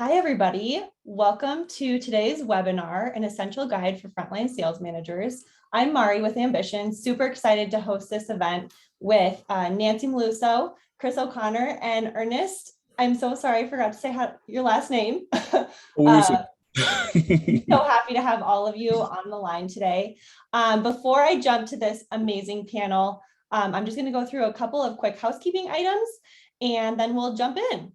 Hi, everybody. Welcome to today's webinar, An Essential Guide for Frontline Sales Managers. I'm Mari with Ambition, super excited to host this event with Nancy Maluso, Chris O'Connor, and Ernest. I'm so sorry, I forgot to say your last name. Owusu. So happy to have all of you on the line today. Before I jump to this amazing panel, I'm just going to go through a couple of quick housekeeping items, and then we'll jump in.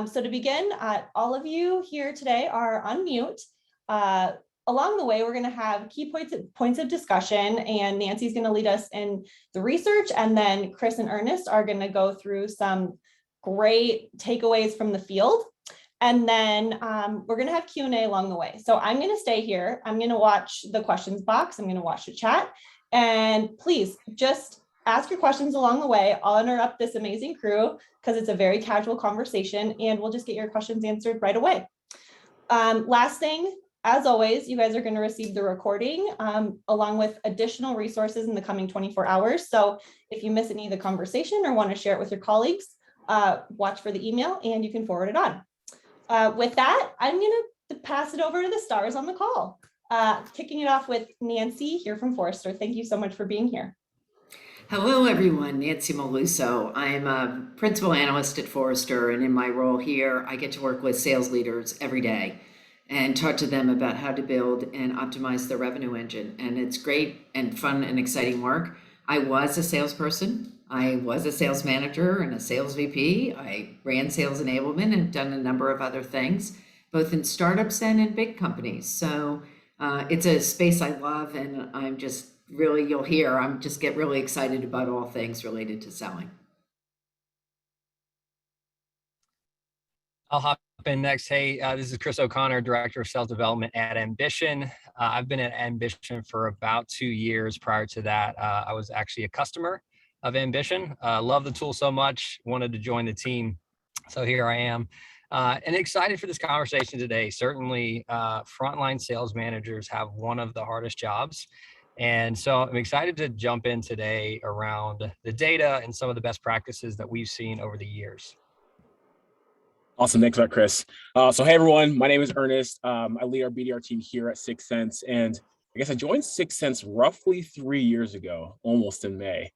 So to begin, all of you here today are on mute. Along the way, we're going to have key points of discussion, and Nancy's going to lead us in the research, and then Chris and Ernest are going to go through some great takeaways from the field. And then we're going to have Q&A along the way. So I'm going to stay here. I'm going to watch the questions box. I'm going to watch the chat. And please just ask your questions along the way. I'll interrupt this amazing crew because it's a very casual conversation, and we'll just get your questions answered right away. Last thing, as always, you guys are going to receive the recording along with additional resources in the coming 24 hours. So if you miss any of the conversation or want to share it with your colleagues, watch for the email and you can forward it on. With that, I'm going to pass it over to the stars on the call. Kicking it off with Nancy here from Forrester. Thank you so much for being here. Hello, everyone. Nancy Maluso. I'm a principal analyst at Forrester, and in my role here, I get to work with sales leaders every day and talk to them about how to build and optimize their revenue engine. And it's great and fun and exciting work. I was a salesperson. I was a sales manager and a sales VP. I ran sales enablement and have done a number of other things, both in startups and in big companies. So it's a space I love, and I'm just really, you'll hear, I'm just get really excited about all things related to selling. I'll hop in next. Hey, this is Chris O'Connor, Director of Sales Development at Ambition. I've been at Ambition for about 2 years. Prior to that, I was actually a customer of Ambition. Love the tool so much, wanted to join the team. So here I am. And excited for this conversation today. Certainly, frontline sales managers have one of the hardest jobs. And so I'm excited to jump in today around the data and some of the best practices that we've seen over the years. Awesome. Thanks for that, Chris. So hey, everyone, my name is Ernest. I lead our BDR team here at 6 Sense. And I guess I joined 6 Sense roughly 3 years ago, almost in May.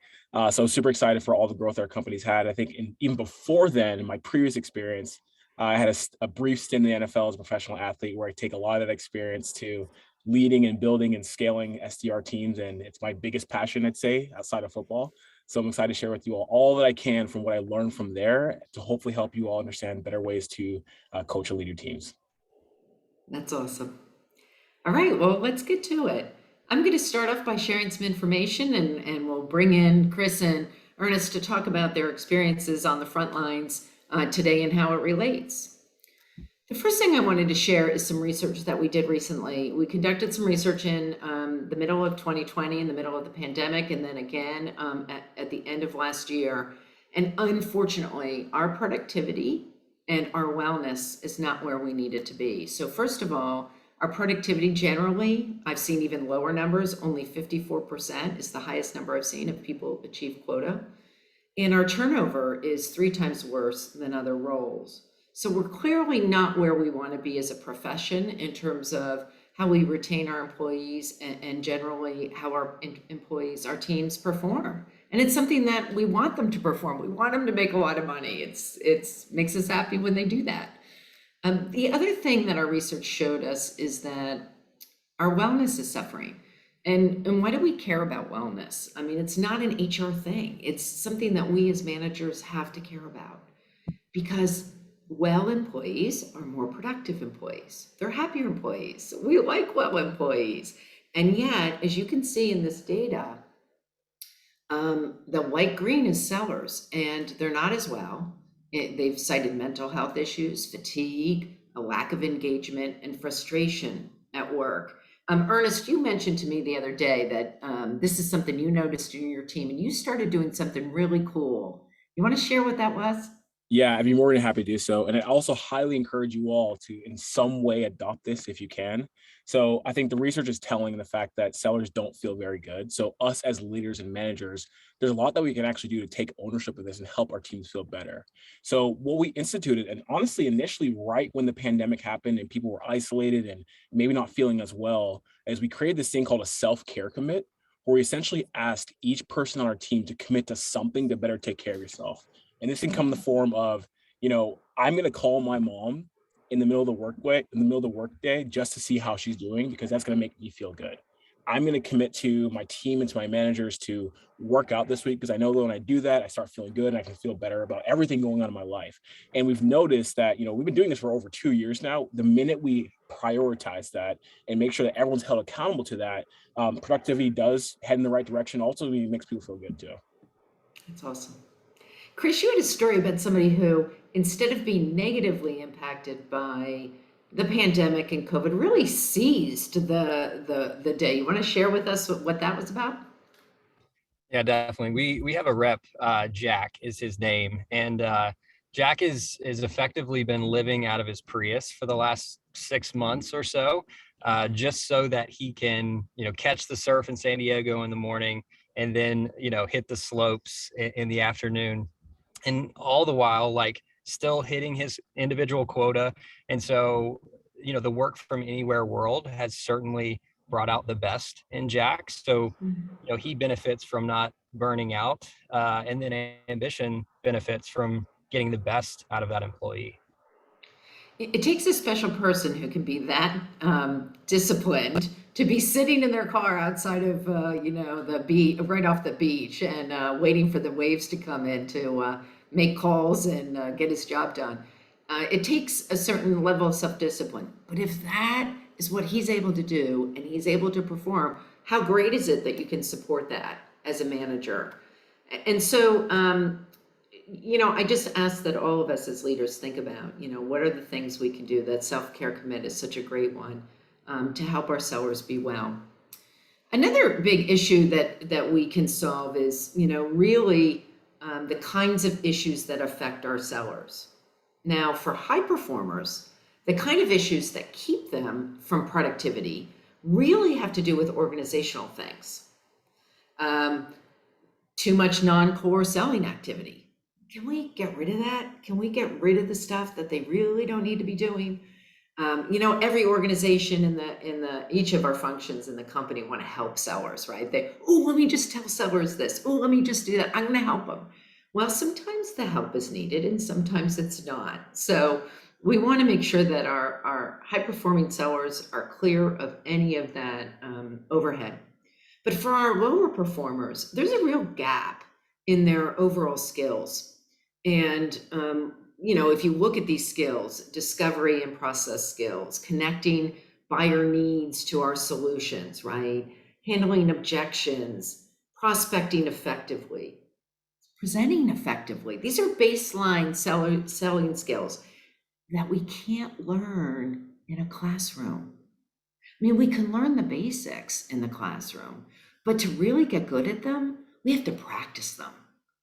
So super excited for all the growth our company's had. I think even before then, in my previous experience, I had a brief stint in the NFL as a professional athlete where I take a lot of that experience to leading and building and scaling SDR teams. And it's my biggest passion, I'd say, outside of football. So I'm excited to share with you all that I can from what I learned from there to hopefully help you all understand better ways to coach and lead your teams. That's awesome. All right, well, let's get to it. I'm going to start off by sharing some information, and we'll bring in Chris and Ernest to talk about their experiences on the front lines today and how it relates. The first thing I wanted to share is some research that we did recently. We conducted some research in the middle of 2020, in the middle of the pandemic, and then again at the end of last year. And unfortunately, our productivity and our wellness is not where we need it to be. So first of all, our productivity generally, I've seen even lower numbers, only 54% is the highest number I've seen of people achieve quota. And our turnover is 3 times worse than other roles. So we're clearly not where we want to be as a profession in terms of how we retain our employees and generally how our employees, our teams perform. And it's something that we want them to perform. We want them to make a lot of money. It's makes us happy when they do that. The other thing that our research showed us is that our wellness is suffering. And why do we care about wellness? I mean, it's not an HR thing. It's something that we as managers have to care about, because well employees are more productive employees. They're happier employees. We like well employees. And yet, as you can see in this data, the light green is sellers, and they're not as well. They've cited mental health issues, fatigue, a lack of engagement, and frustration at work. Ernest, you mentioned to me the other day that this is something you noticed in your team, and you started doing something really cool. You want to share what that was? Yeah, I'd be more than happy to do so. And I also highly encourage you all to, in some way, adopt this if you can. So I think the research is telling the fact that sellers don't feel very good. So us as leaders and managers, there's a lot that we can actually do to take ownership of this and help our teams feel better. So what we instituted, and honestly, initially, right when the pandemic happened and people were isolated and maybe not feeling as well, is we created this thing called a self-care commit, where we essentially asked each person on our team to commit to something to better take care of yourself. And this can come in the form of, I'm going to call my mom in the middle of the workday, just to see how she's doing, because that's going to make me feel good. I'm going to commit to my team and to my managers to work out this week, because I know that when I do that, I start feeling good and I can feel better about everything going on in my life. And we've noticed that, we've been doing this for over 2 years now. The minute we prioritize that and make sure that everyone's held accountable to that, productivity does head in the right direction. Also, it makes people feel good too. That's awesome. Chris, you had a story about somebody who, instead of being negatively impacted by the pandemic and COVID, really seized the day. You want to share with us what that was about? Yeah, definitely. We have a rep, Jack is his name, and Jack is effectively been living out of his Prius for the last 6 months or so, just so that he can catch the surf in San Diego in the morning and then hit the slopes in the afternoon, and all the while still hitting his individual quota. And so the work from anywhere world has certainly brought out the best in Jack. So he benefits from not burning out, and then Ambition benefits from getting the best out of that employee. It takes a special person who can be that disciplined to be sitting in their car outside of the beach, right off the beach, and waiting for the waves to come in to make calls and get his job done. It takes a certain level of self-discipline. But if that is what he's able to do and he's able to perform, how great is it that you can support that as a manager? And so I just ask that all of us as leaders think about, what are the things we can do? That self-care commit is such a great one, to help our sellers be well. Another big issue that we can solve is, really the kinds of issues that affect our sellers. Now, for high performers, the kind of issues that keep them from productivity really have to do with organizational things. Too much non-core selling activity. Can we get rid of that? Can we get rid of the stuff that they really don't need to be doing? Every organization in each of our functions in the company want to help sellers, right? Let me just tell sellers this. Let me just do that. I'm going to help them. Well, sometimes the help is needed and sometimes it's not. So we want to make sure that our high-performing sellers are clear of any of that overhead. But for our lower performers, there's a real gap in their overall skills. And, if you look at these skills, discovery and process skills, connecting buyer needs to our solutions, right? Handling objections, prospecting effectively, presenting effectively. These are baseline selling skills that we can't learn in a classroom. We can learn the basics in the classroom, but to really get good at them, we have to practice them.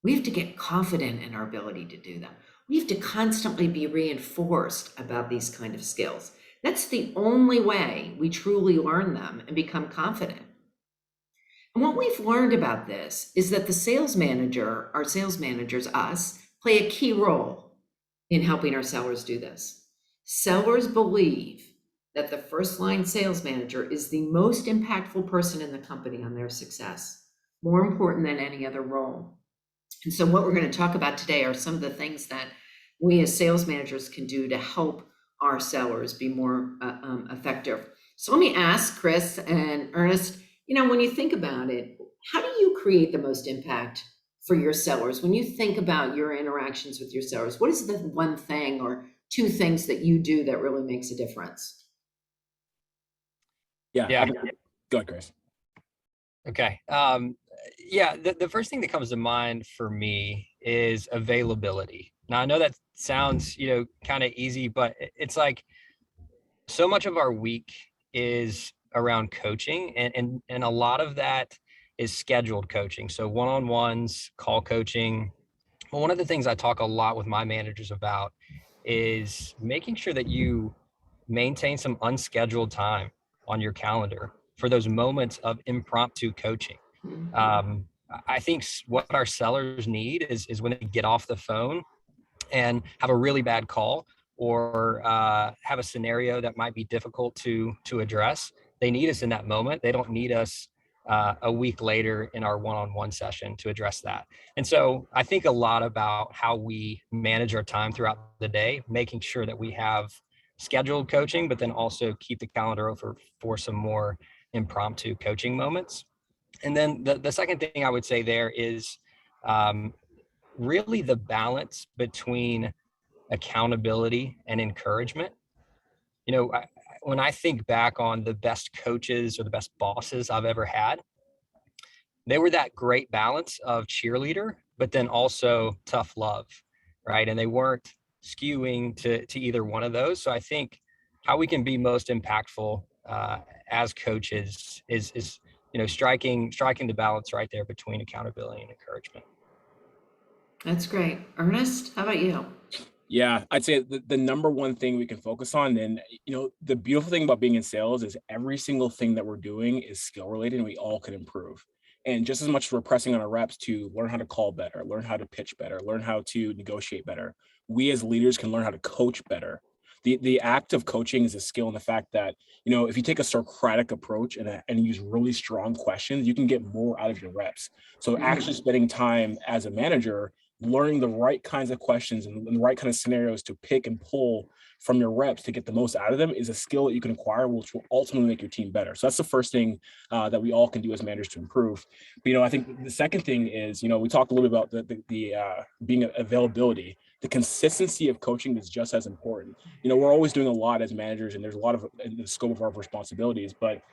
We have to get confident in our ability to do them. We have to constantly be reinforced about these kind of skills. That's the only way we truly learn them and become confident. And what we've learned about this is that the sales manager, our sales managers, us, play a key role in helping our sellers do this. Sellers believe that the first line sales manager is the most impactful person in the company on their success, more important than any other role. And so what we're going to talk about today are some of the things that we as sales managers can do to help our sellers be more effective. So let me ask Chris and Ernest, when you think about it, how do you create the most impact for your sellers? When you think about your interactions with your sellers, what is the one thing or two things that you do that really makes a difference? Yeah. Go ahead, Chris. Okay. The first thing that comes to mind for me is availability. Now, I know that sounds, kind of easy, but it's like so much of our week is around coaching, and a lot of that is scheduled coaching. So one-on-ones, call coaching, But one of the things I talk a lot with my managers about is making sure that you maintain some unscheduled time on your calendar for those moments of impromptu coaching. I think what our sellers need is when they get off the phone and have a really bad call, or have a scenario that might be difficult to address. They need us in that moment. They don't need us a week later in our one-on-one session to address that. And so I think a lot about how we manage our time throughout the day, making sure that we have scheduled coaching, but then also keep the calendar open for some more impromptu coaching moments. And then the second thing I would say there is really the balance between accountability and encouragement. You know, when I think back on the best coaches or the best bosses I've ever had, they were that great balance of cheerleader, but then also tough love, right? And they weren't skewing to either one of those. So I think how we can be most impactful as coaches is striking the balance right there between accountability and encouragement. That's great. Ernest, how about you? Yeah, I'd say the number one thing we can focus on, and the beautiful thing about being in sales is every single thing that we're doing is skill related and we all can improve. And just as much as we're pressing on our reps to learn how to call better, learn how to pitch better, learn how to negotiate better, we as leaders can learn how to coach better. The act of coaching is a skill in the fact that, if you take a Socratic approach and use really strong questions, you can get more out of your reps. So actually spending time as a manager learning the right kinds of questions and the right kind of scenarios to pick and pull from your reps to get the most out of them is a skill that you can acquire, which will ultimately make your team better. So that's the first thing that we all can do as managers to improve. But, I think the second thing is, we talked a little bit about the being availability. The consistency of coaching is just as important. We're always doing a lot as managers, and there's a lot of in the scope of our responsibilities, but,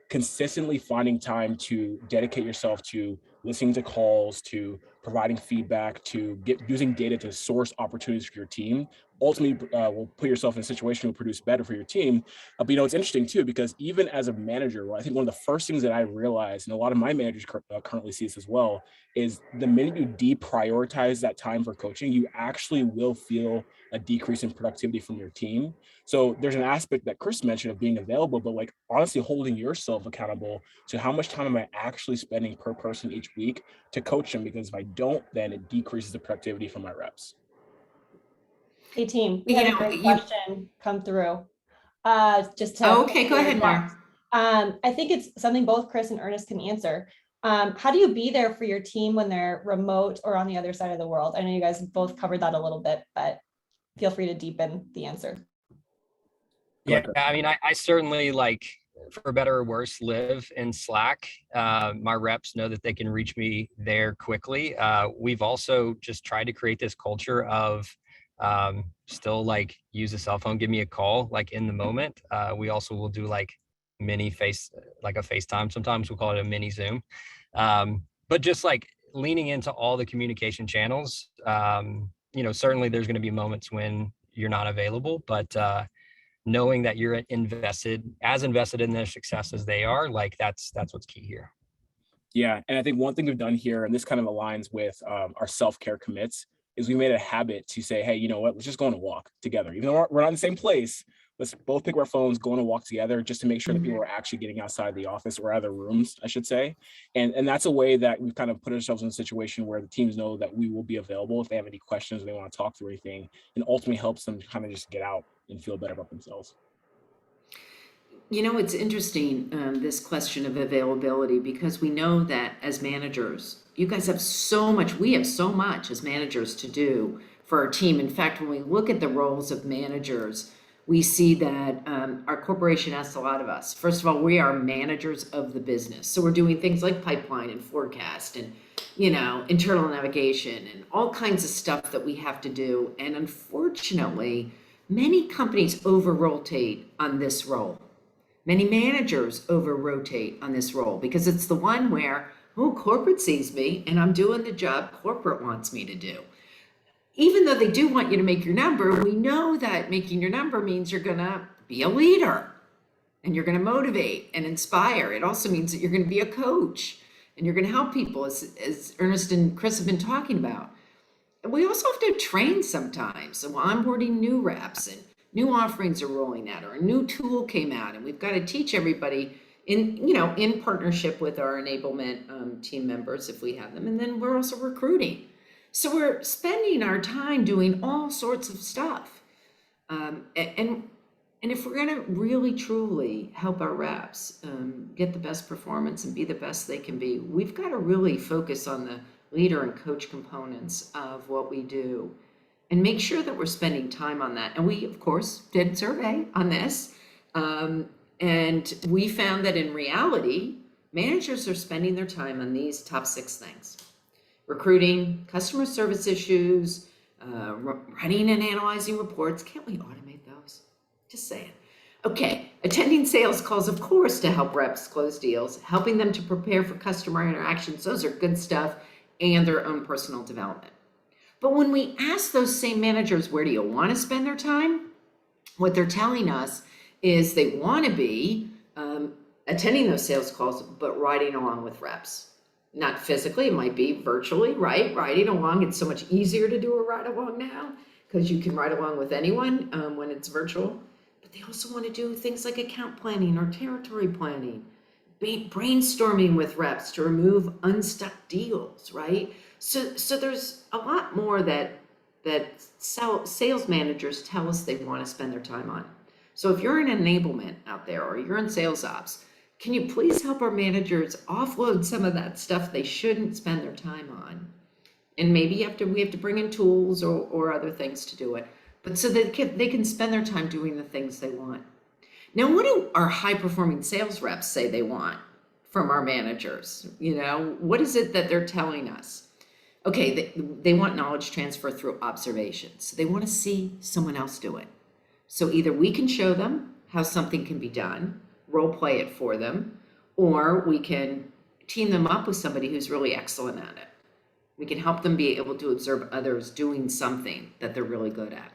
consistently finding time to dedicate yourself to listening to calls, to providing feedback, to using data to source opportunities for your team, ultimately will put yourself in a situation to produce better for your team. But it's interesting too, because even as a manager, I think one of the first things that I realized, and a lot of my managers currently see this as well, is the minute you deprioritize that time for coaching, you actually will feel a decrease in productivity from your team. So there's an aspect that Chris mentioned of being available, but honestly holding yourself accountable to how much time am I actually spending per person each week to coach them, because if I don't, then it decreases the productivity from my reps. Hey team, we had a great question come through. Just to okay, go ahead, Mark. I think it's something both Chris and Ernest can answer. How do you be there for your team when they're remote or on the other side of the world? I know you guys both covered that a little bit, but feel free to deepen the answer. Yeah, I mean, I certainly, for better or worse, live in Slack. My reps know that they can reach me there quickly. We've also just tried to create this culture of still use a cell phone, give me a call in the moment. We also will do a FaceTime. Sometimes we'll call it a mini Zoom. But just leaning into all the communication channels. Certainly there's going to be moments when you're not available, but knowing that you're invested in their success as they are, that's what's key here. Yeah, and I think one thing we've done here, and this kind of aligns with our self-care commits, is we made a habit to say, hey, you know what, let's just go on a walk together. Even though we're not in the same place, let's both pick up our phones, go on a walk together, just to make sure that people are actually getting outside the office or other rooms, I should say. And that's a way that we've kind of put ourselves in a situation where the teams know that we will be available if they have any questions or they want to talk through anything, and ultimately helps them kind of just get out and feel better about themselves. It's interesting, this question of availability, because we know that as managers, you guys have so much, we have so much as managers to do for our team. In fact, when we look at the roles of managers, we see that our corporation asks a lot of us. First of all, we are managers of the business. So we're doing things like pipeline and forecast and, internal navigation and all kinds of stuff that we have to do. And unfortunately, many companies over-rotate on this role. Many managers over-rotate on this role because it's the one where, corporate sees me and I'm doing the job corporate wants me to do. Even though they do want you to make your number, we know that making your number means you're going to be a leader and you're going to motivate and inspire. It also means that you're going to be a coach and you're going to help people, as Ernest and Chris have been talking about. we also have to train sometimes. So onboarding new reps and new offerings are rolling out, or a new tool came out, and we've got to teach everybody in partnership with our enablement team members if we have them. And then we're also recruiting. So we're spending our time doing all sorts of stuff. And if we're going to really truly help our reps get the best performance and be the best they can be, we've got to really focus on the leader and coach components of what we do and make sure that we're spending time on that. And we, of course, did a survey on this. And we found that in reality, managers are spending their time on these top 6 things: recruiting, customer service issues, running and analyzing reports. Can't we automate those? Just saying. Okay, attending sales calls, of course, to help reps close deals, helping them to prepare for customer interactions. Those are good stuff, and their own personal development. But when we ask those same managers, where do you want to spend their time? What they're telling us is they want to be attending those sales calls, but riding along with reps. Not physically, it might be virtually, right? Riding along. It's so much easier to do a ride along now because you can ride along with anyone when it's virtual. But they also want to do things like account planning or territory planning, brainstorming with reps to remove unstuck deals, right? So there's a lot more that sales managers tell us they want to spend their time on. So if you're in enablement out there or you're in sales ops, can you please help our managers offload some of that stuff they shouldn't spend their time on? And maybe we have to bring in tools or other things to do it, but so that they can spend their time doing the things they want. Now, what do our high-performing sales reps say they want from our managers? What is it that they're telling us? Okay, they want knowledge transfer through observations. They want to see someone else do it. So either we can show them how something can be done, role play it for them, or we can team them up with somebody who's really excellent at it. We can help them be able to observe others doing something that they're really good at.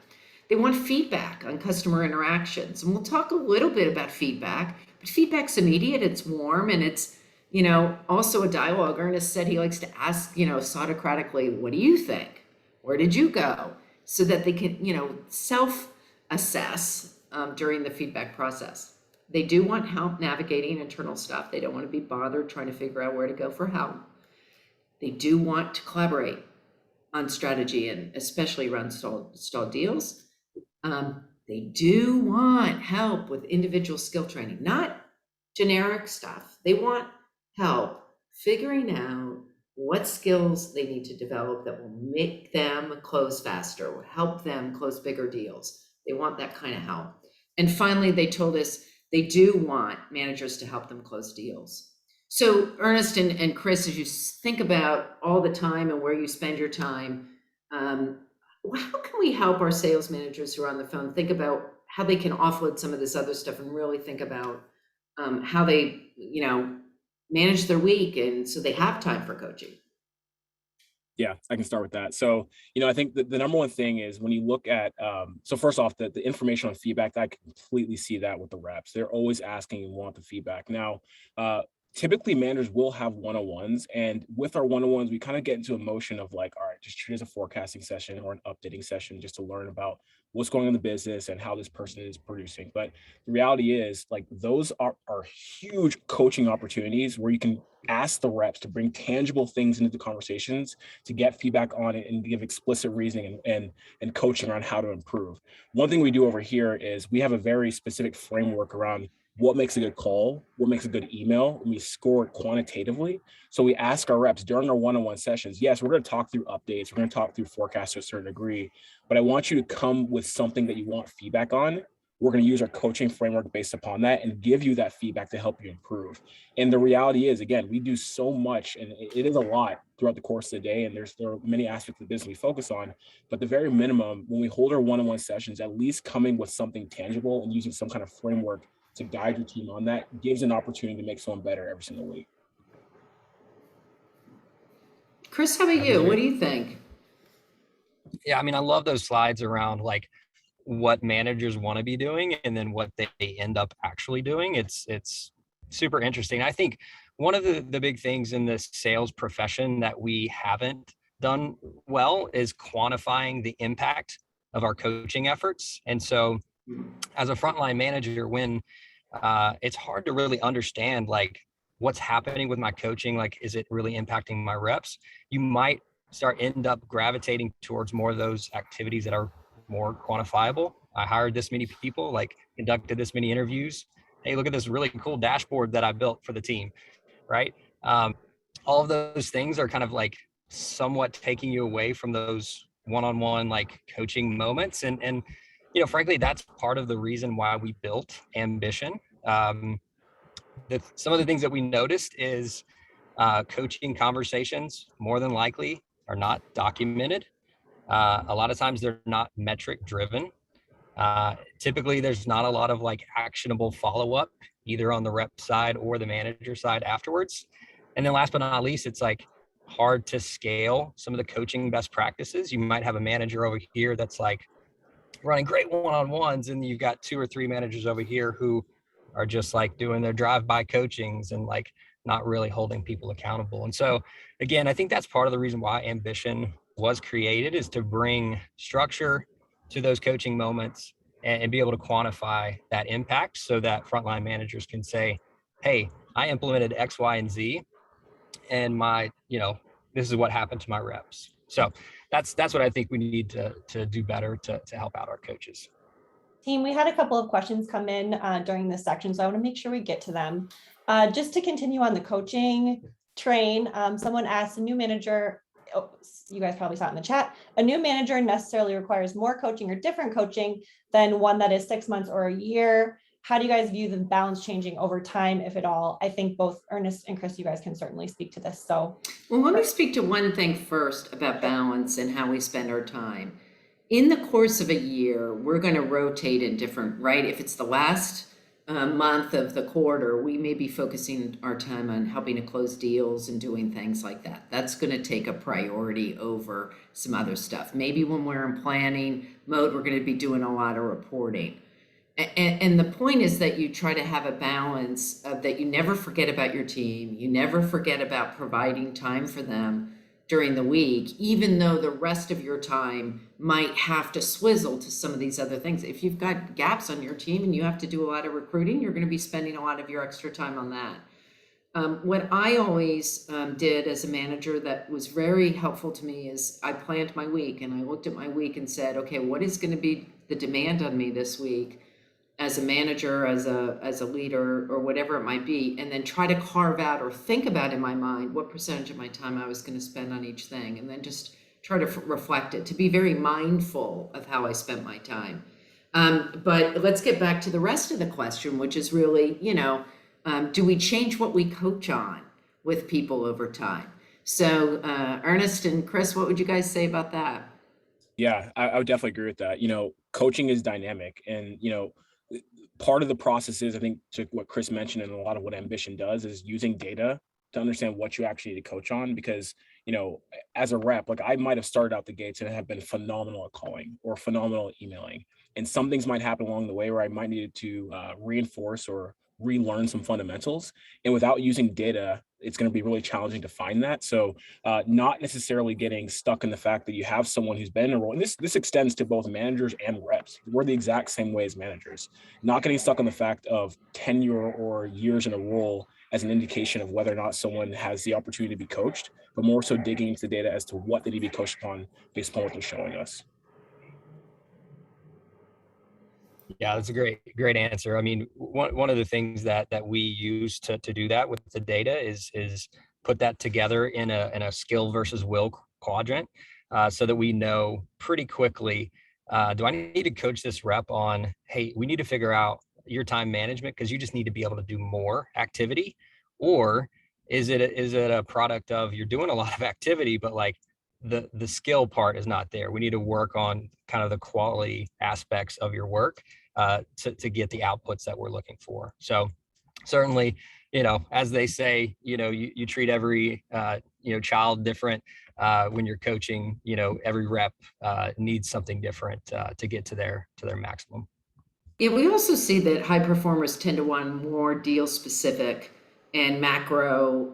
They want feedback on customer interactions. And we'll talk a little bit about feedback, but feedback's immediate, it's warm, and it's, also a dialogue. Ernest said he likes to ask, Socratically, what do you think? Where did you go? So that they can, self-assess during the feedback process. They do want help navigating internal stuff. They don't want to be bothered trying to figure out where to go for help. They do want to collaborate on strategy and especially around stalled deals. They do want help with individual skill training, not generic stuff. They want help figuring out what skills they need to develop that will make them close faster or help them close bigger deals. They want that kind of help. And finally, they told us they do want managers to help them close deals. So Ernest and Chris, as you think about all the time and where you spend your time, how can we help our sales managers who are on the phone think about how they can offload some of this other stuff and really think about how they, manage their week and so they have time for coaching? Yeah, I can start with that. So, I think the number one thing is when you look at, so first off, the information on feedback, I completely see that with the reps. They're always asking and want the feedback. Now, typically managers will have one-on-ones, and with our one-on-ones, we kind of get into a motion of like, all right, just treat it as a forecasting session or an updating session just to learn about what's going on in the business and how this person is producing. But the reality is, like, those are huge coaching opportunities where you can ask the reps to bring tangible things into the conversations to get feedback on it and give explicit reasoning and coaching around how to improve. One thing we do over here is we have a very specific framework around what makes a good call, what makes a good email, and we score it quantitatively. So we ask our reps during our one-on-one sessions, yes, we're going to talk through updates, we're going to talk through forecasts to a certain degree, but I want you to come with something that you want feedback on. We're going to use our coaching framework based upon that and give you that feedback to help you improve. And the reality is, again, we do so much, and it is a lot throughout the course of the day. And there are many aspects of the business we focus on, but the very minimum, when we hold our one-on-one sessions, at least coming with something tangible and using some kind of framework to guide your team on that gives an opportunity to make someone better every single week. Chris, how about you? What do you think? Yeah, I love those slides around like what managers want to be doing and then what they end up actually doing. It's super interesting. I think one of the big things in this sales profession that we haven't done well is quantifying the impact of our coaching efforts. And so as a frontline manager, when it's hard to really understand like what's happening with my coaching, like is it really impacting my reps, you might end up gravitating towards more of those activities that are more quantifiable. I hired this many people, like conducted this many interviews. Hey, look at this really cool dashboard that I built for the team, right? All of those things are kind of like somewhat taking you away from those one-on-one like coaching moments. And frankly, that's part of the reason why we built Ambition. Some of the things that we noticed is coaching conversations more than likely are not documented. A lot of times they're not metric driven. Typically there's not a lot of like actionable follow-up either on the rep side or the manager side afterwards. And then last but not least, it's like hard to scale some of the coaching best practices. You might have a manager over here that's like running great one-on-ones, and you've got 2 or 3 managers over here who are just like doing their drive-by coachings and like not really holding people accountable. And so again, I think that's part of the reason why Ambition was created, is to bring structure to those coaching moments and be able to quantify that impact so that frontline managers can say, hey, I implemented X, Y, and Z, and this is what happened to my reps. So that's what I think we need to do better to help out our coaches. Team, we had a couple of questions come in during this section, so I want to make sure we get to them. Just to continue on the coaching train, someone asked, a new manager, you guys probably saw it in the chat, a new manager necessarily requires more coaching or different coaching than one that is 6 months or a year. How do you guys view the balance changing over time, if at all? I think both Ernest and Chris, you guys can certainly speak to this. So, well, let me speak to one thing first about balance and how we spend our time. In the course of a year, we're going to rotate in different, right? If it's the last month of the quarter, we may be focusing our time on helping to close deals and doing things like that. That's going to take a priority over some other stuff. Maybe when we're in planning mode, we're going to be doing a lot of reporting. And the point is that you try to have a balance of that you never forget about your team. You never forget about providing time for them during the week, even though the rest of your time might have to swizzle to some of these other things. If you've got gaps on your team and you have to do a lot of recruiting, you're going to be spending a lot of your extra time on that. What I always did as a manager that was very helpful to me is I planned my week, and I looked at my week and said, okay, what is going to be the demand on me this week as a manager, as a leader, or whatever it might be, and then try to carve out or think about in my mind what percentage of my time I was going to spend on each thing, and then just try to reflect it, to be very mindful of how I spent my time. But let's get back to the rest of the question, which is really, do we change what we coach on with people over time? So Ernest and Chris, what would you guys say about that? Yeah, I would definitely agree with that. Coaching is dynamic, and, part of the process is, I think, to what Chris mentioned, and a lot of what Ambition does is using data to understand what you actually need to coach on. Because, as a rep, like I might have started out the gates and have been phenomenal at calling or phenomenal at emailing. And some things might happen along the way where I might need to reinforce or relearn some fundamentals. And without using data, it's going to be really challenging to find that. So not necessarily getting stuck in the fact that you have someone who's been in a role. And this extends to both managers and reps. We're the exact same way as managers. Not getting stuck on the fact of tenure or years in a role as an indication of whether or not someone has the opportunity to be coached, but more so digging into the data as to what they need to be coached upon based upon what they're showing us. Yeah, that's a great answer. I mean, one of the things that we use to do that with the data is put that together in a skill versus will quadrant, so that we know pretty quickly, do I need to coach this rep on, hey, we need to figure out your time management because you just need to be able to do more activity, or is it a product of you're doing a lot of activity, but like the skill part is not there. We need to work on kind of the quality aspects of your work to get the outputs that we're looking for. So certainly, as they say, you treat every child different when you're coaching. Every rep needs something different to get to their maximum. Yeah, we also see that high performers tend to want more deal specific and macro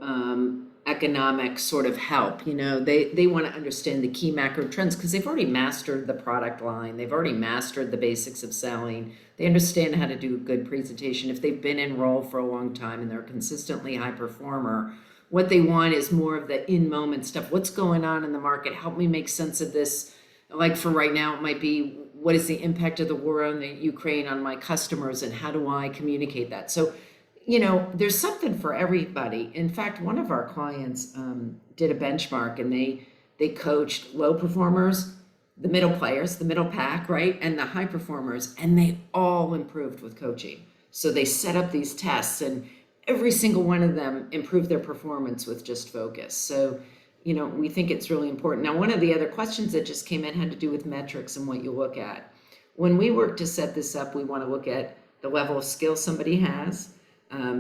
economic sort of help. You know, they want to understand the key macro trends because they've already mastered the product line. They've already mastered the basics of selling. They understand how to do a good presentation. If they've been in role for a long time and they're a consistently high performer, what they want is more of the in-moment stuff. What's going on in the market? Help me make sense of this. Like for right now, it might be, what is the impact of the war on the Ukraine on my customers and how do I communicate that? So, you know, there's something for everybody. In fact, one of our clients did a benchmark and they coached low performers, the middle players, the middle pack, right? And the high performers, and they all improved with coaching. So they set up these tests and every single one of them improved their performance with just focus. So, you know, we think it's really important. Now, one of the other questions that just came in had to do with metrics and what you look at. When we work to set this up, we want to look at the level of skill somebody has,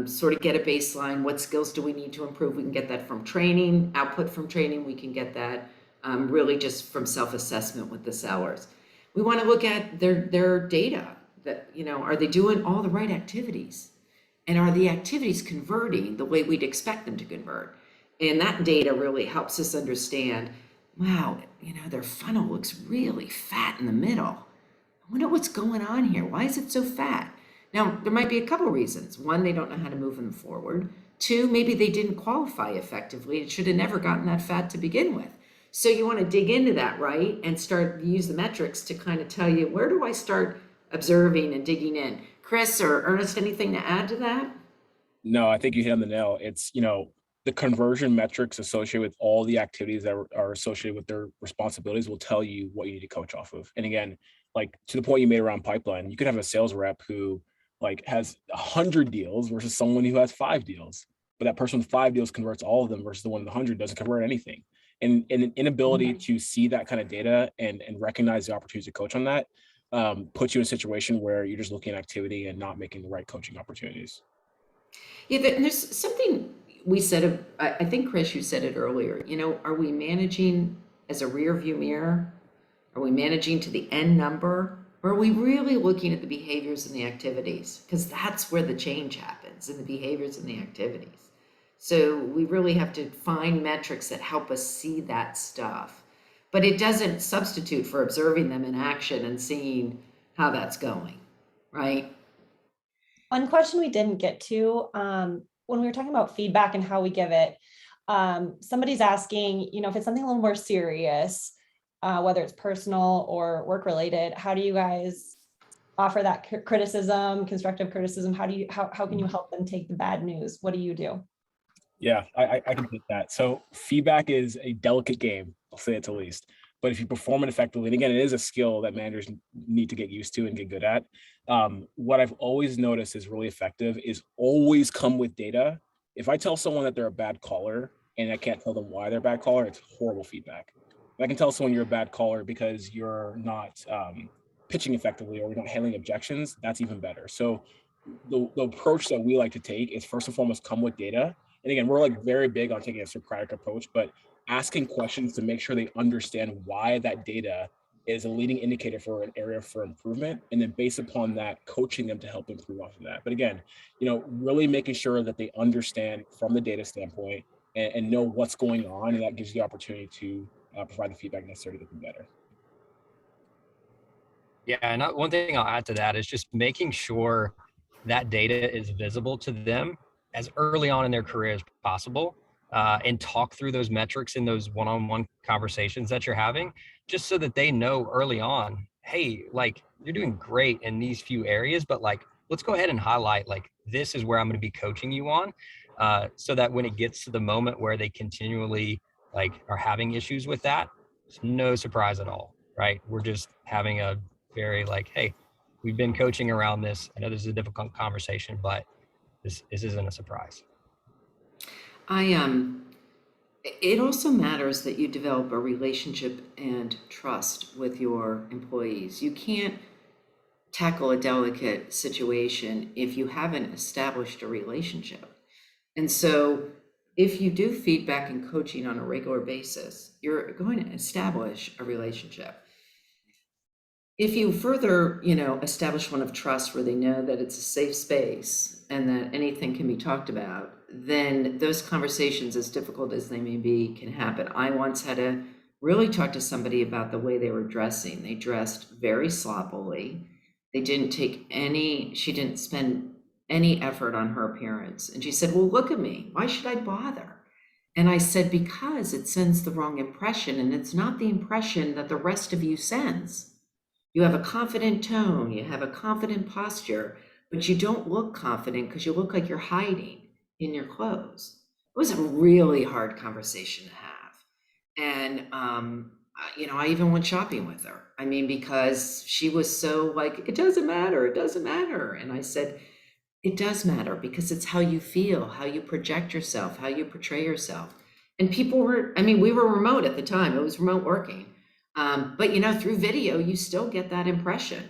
sort of get a baseline. What skills do we need to improve? We can get that from training, output from training. We can get that really just from self-assessment with the sellers. We want to look at their data that, you know, are they doing all the right activities? And are the activities converting the way we'd expect them to convert? And that data really helps us understand, wow, you know, their funnel looks really fat in the middle. I wonder what's going on here. Why is it so fat? Now, there might be a couple reasons. One, they don't know how to move them forward. Two, maybe they didn't qualify effectively. It should have never gotten that fat to begin with. So you want to dig into that, right? And start use the metrics to kind of tell you, where do I start observing and digging in? Chris or Ernest, anything to add to that? No, I think you hit on the nail. It's, you know, the conversion metrics associated with all the activities that are associated with their responsibilities will tell you what you need to coach off of. And again, like to the point you made around pipeline, you could have a sales rep who like has 100 deals versus someone who has 5 deals, but that person with 5 deals converts all of them versus the one with 100 doesn't convert anything. And an inability to see that kind of data and recognize the opportunities to coach on that puts you in a situation where you're just looking at activity and not making the right coaching opportunities. Yeah, there's something we said, I think, Chris, you said it earlier. You know, are we managing as a rear view mirror? Are we managing to the end number? Or are we really looking at the behaviors and the activities? Because that's where the change happens, in the behaviors and the activities. So we really have to find metrics that help us see that stuff. But it doesn't substitute for observing them in action and seeing how that's going, right? One question we didn't get to when we were talking about feedback and how we give it, somebody's asking, you know, if it's something a little more serious, whether it's personal or work related, how do you guys offer that criticism, constructive criticism? How can you help them take the bad news? What do you do? Yeah, I can take that. So feedback is a delicate game, I'll say it the least. But if you perform it effectively, and again, it is a skill that managers need to get used to and get good at. What I've always noticed is really effective is always come with data. If I tell someone that they're a bad caller and I can't tell them why they're a bad caller, it's horrible feedback. If I can tell someone you're a bad caller because you're not pitching effectively or you're not handling objections, that's even better. So the approach that we like to take is first and foremost come with data. And again, we're like very big on taking a Socratic approach, but asking questions to make sure they understand why that data is a leading indicator for an area for improvement. And then based upon that, coaching them to help improve off of that. But again, you know, really making sure that they understand from the data standpoint and know what's going on. And that gives you the opportunity to provide the feedback necessary to get them better. Yeah, and one thing I'll add to that is just making sure that data is visible to them as early on in their career as possible, and talk through those metrics in those one-on-one conversations that you're having, just so that they know early on, hey, like you're doing great in these few areas, but like, let's go ahead and highlight, like, this is where I'm going to be coaching you on, so that when it gets to the moment where they continually like are having issues with that, it's no surprise at all, right? We're just having a very like, hey, we've been coaching around this. I know this is a difficult conversation, but this isn't a surprise. It also matters that you develop a relationship and trust with your employees. You can't tackle a delicate situation if you haven't established a relationship. And so if you do feedback and coaching on a regular basis, you're going to establish a relationship. If you further, you know, establish one of trust where they know that it's a safe space and that anything can be talked about, then those conversations, as difficult as they may be, can happen. I once had to really talk to somebody about the way they were dressing. They dressed very sloppily. She didn't spend any effort on her appearance. And she said, well, look at me. Why should I bother? And I said, because it sends the wrong impression, and it's not the impression that the rest of you sends. You have a confident tone, you have a confident posture, but you don't look confident because you look like you're hiding in your clothes. It was a really hard conversation to have. And, I even went shopping with her. I mean, because she was so like, it doesn't matter, it doesn't matter. And I said, it does matter, because it's how you feel, how you project yourself, how you portray yourself. And we were remote at the time, it was remote working. But through video, you still get that impression.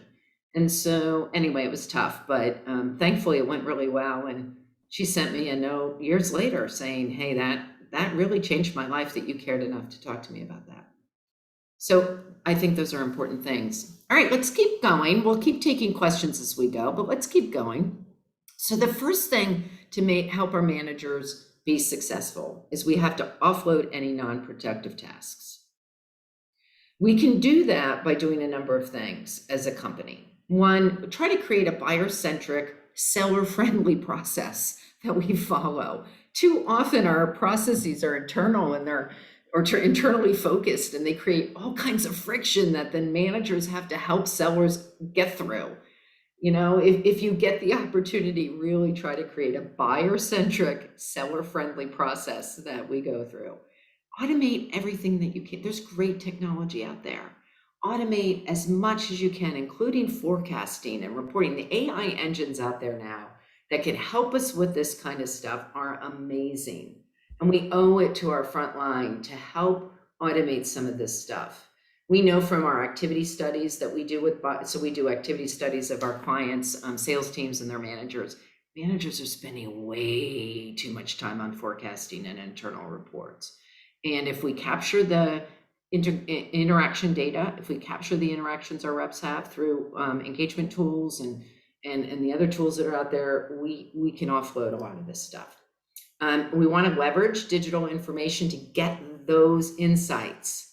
And so anyway, it was tough, but thankfully it went really well. And she sent me a note years later saying, hey, that really changed my life that you cared enough to talk to me about that. So I think those are important things. All right, let's keep going. We'll keep taking questions as we go, but let's keep going. So the first thing to help our managers be successful is we have to offload any non-productive tasks. We can do that by doing a number of things as a company. One, try to create a buyer-centric, seller-friendly process that we follow. Too often our processes are internal and internally focused, and they create all kinds of friction that then managers have to help sellers get through. If you get the opportunity, really try to create a buyer-centric, seller-friendly process that we go through. Automate everything that you can. There's great technology out there. Automate as much as you can, including forecasting and reporting. The AI engines out there now that can help us with this kind of stuff are amazing. And we owe it to our frontline to help automate some of this stuff. We know from our activity studies that we do we do activity studies of our clients, sales teams and their managers. Managers are spending way too much time on forecasting and internal reports. And if we capture the interaction data, if we capture the interactions our reps have through engagement tools and the other tools that are out there, we can offload a lot of this stuff. We want to leverage digital information to get those insights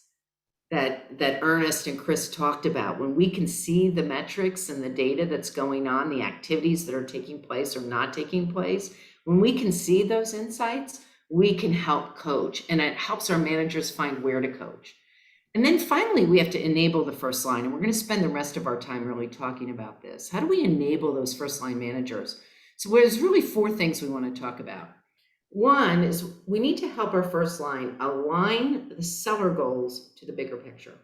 that Ernest and Chris talked about. When we can see the metrics and the data that's going on, the activities that are taking place or not taking place, when we can see those insights, we can help coach, and it helps our managers find where to coach. And then finally, we have to enable the first line, and we're going to spend the rest of our time really talking about this. How do we enable those first line managers? So there's really 4 things we want to talk about. One is we need to help our first line align the seller goals to the bigger picture,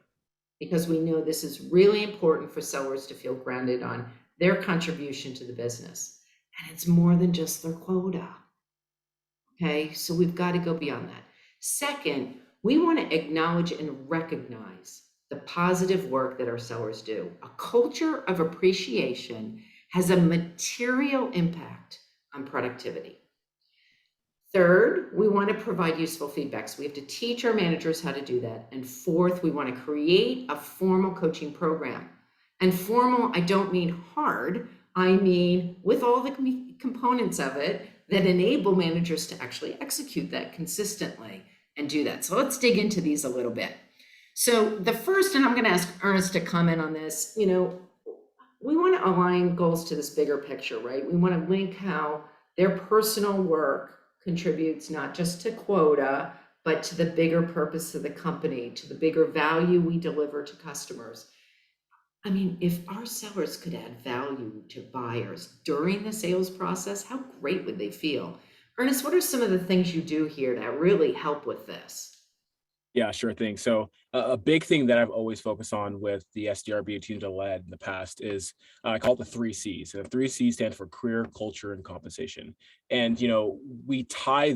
because we know this is really important for sellers to feel grounded on their contribution to the business. And it's more than just their quota. Okay, so we've got to go beyond that. Second, we want to acknowledge and recognize the positive work that our sellers do. A culture of appreciation has a material impact on productivity. Third, we want to provide useful feedback. So we have to teach our managers how to do that. And fourth, we want to create a formal coaching program. And formal, I don't mean hard. I mean with all the components of it that enable managers to actually execute that consistently and do that. So let's dig into these a little bit. So the first, and I'm going to ask Ernest to comment on this, we want to align goals to this bigger picture, right? We want to link how their personal work contributes not just to quota, but to the bigger purpose of the company, to the bigger value we deliver to customers. I mean, if our sellers could add value to buyers during the sales process, how great would they feel? Ernest, what are some of the things you do here that really help with this? Yeah, sure thing. So a big thing that I've always focused on with the SDRB teams I led in the past is I call it the 3 C's. And the 3 C's stand for career, culture, and compensation. And, we tie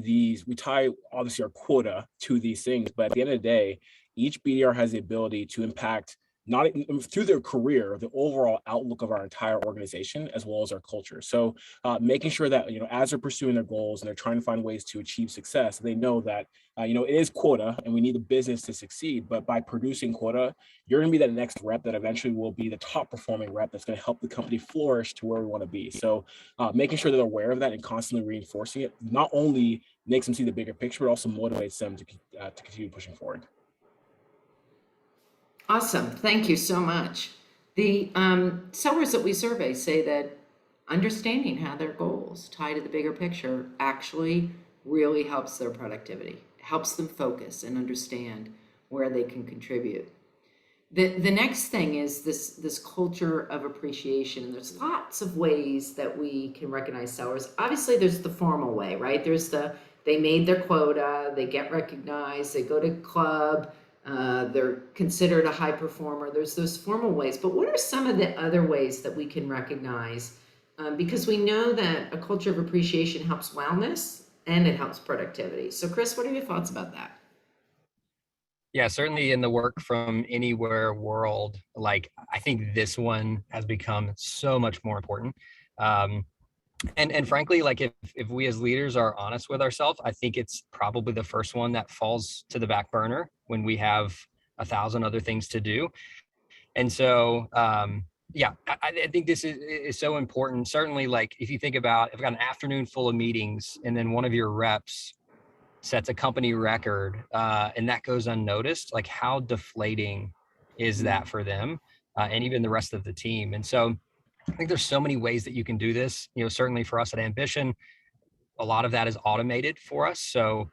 obviously our quota to these things, but at the end of the day, each BDR has the ability to impact not through their career, the overall outlook of our entire organization, as well as our culture. So making sure that, as they're pursuing their goals and they're trying to find ways to achieve success, they know that, it is quota and we need the business to succeed. But by producing quota, you're going to be that next rep that eventually will be the top performing rep that's going to help the company flourish to where we want to be. So making sure they're aware of that and constantly reinforcing it not only makes them see the bigger picture, but also motivates them to continue pushing forward. Awesome. Thank you so much. The sellers that we survey say that understanding how their goals tie to the bigger picture actually really helps their productivity, helps them focus and understand where they can contribute. The next thing is this culture of appreciation. And there's lots of ways that we can recognize sellers. Obviously, there's the formal way, right? There's they made their quota, they get recognized, they go to club, they're considered a high performer. There's those formal ways. But what are some of the other ways that we can recognize? Because we know that a culture of appreciation helps wellness and it helps productivity. So Chris, what are your thoughts about that? Yeah, certainly in the work from anywhere world, like I think this one has become so much more important. And frankly, like if we as leaders are honest with ourselves, I think it's probably the first one that falls to the back burner when we have 1,000 other things to do. And so, yeah, I think this is so important. Certainly, like if you think about, if I've got an afternoon full of meetings and then one of your reps sets a company record and that goes unnoticed, like how deflating is that for them and even the rest of the team? And so I think there's so many ways that you can do this. Certainly for us at Ambition, a lot of that is automated for us. So